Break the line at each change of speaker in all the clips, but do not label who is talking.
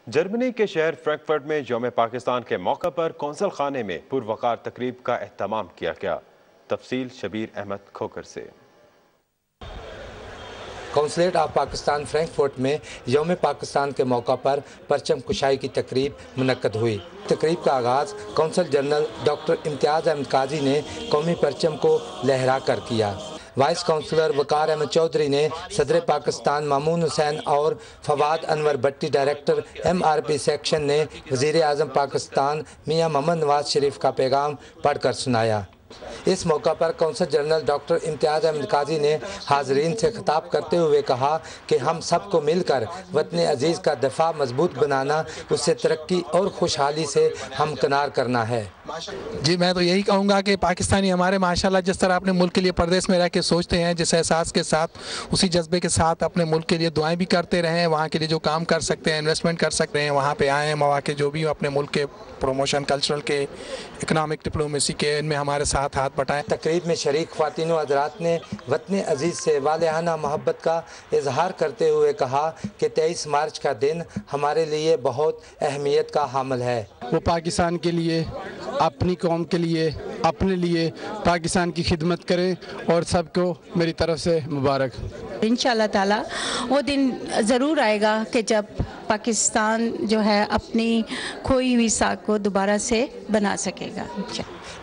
جرمنی کے شہر فرینکفرٹ میں یوم پاکستان کے موقع پر قونصل خانے میں پروقار تقریب کا اہتمام کیا گیا۔ تفصیل شبیر احمد کھوکر سے۔
قونصلیٹ آف پاکستان فرینکفرٹ میں یوم پاکستان کے موقع پر پرچم کشائی کی تقریب منعقد ہوئی۔ تقریب کا آغاز قونصل جنرل ڈاکٹر امتیاز احمد قاضی نے قومی پرچم کو لہرا کر کیا۔ وائس کونسلر وقار احمد چودھری نے صدر پاکستان مامون حسین اور فواد انور بٹی ڈائریکٹر MRP سیکشن نے وزیر اعظم پاکستان میاں محمد نواز شریف کا پیغام پڑھ کر سنایا۔ اس موقع پر قونصل جنرل ڈاکٹر امتیاز احمد قاضی نے حاضرین سے خطاب کرتے ہوئے کہا کہ ہم سب کو مل کر وطن عزیز کا دفاع مضبوط بنانا، اس سے ترقی اور خوشحالی سے ہمکنار کرنا ہے۔
جی میں تو یہی کہوں گا کہ پاکستانی ہمارے ماشاءاللہ جس طرح اپنے ملک کے لیے پردیس میں رہ کے سوچتے ہیں، جس احساس کے ساتھ اسی جذبے کے ساتھ اپنے ملک کے لیے دعائیں بھی کرتے رہیں، وہاں کے لیے جو کام کر سکتے ہیں، انویسٹمنٹ کر سکتے ہیں، وہاں پہ آئیں، مواقع جو بھی اپنے ملک کے پروموشن، کلچرل کے، اکنامک ڈپلومیسی کے، ان میں ہمارے ساتھ ہاتھ بٹائیں۔
تقریب میں شریک خواتین و حضرات نے وطن عزیز سے والہانہ محبت کا اظہار کرتے ہوئے کہا کہ 23 مارچ کا دن ہمارے لیے بہت اہمیت کا حامل ہے۔
وہ پاکستان کے لیے، اپنی قوم کے لیے، اپنے لیے پاکستان کی خدمت کریں، اور سب کو میری طرف سے مبارک۔
انشاءاللہ تعالی وہ دن ضرور آئے گا کہ جب پاکستان جو ہے اپنی کھوئی ہوئی ساکھ کو دوبارہ سے بنا سکے گا۔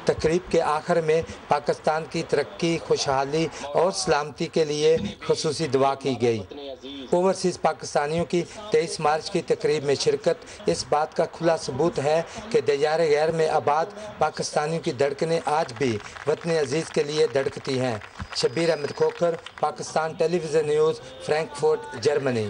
تقریب کے آخر میں پاکستان کی ترقی، خوشحالی اور سلامتی کے لیے خصوصی دعا کی گئی۔ اوورسیز پاکستانیوں کی 23 مارچ کی تقریب میں شرکت اس بات کا کھلا ثبوت ہے کہ دیار غیر میں آباد پاکستانیوں کی دھڑکنیں آج بھی وطن عزیز کے لیے دھڑکتی ہیں۔ شبیر احمد کھوکر، پاکستان ٹیلی ویژن نیوز، فرینکفرٹ، جرمنی۔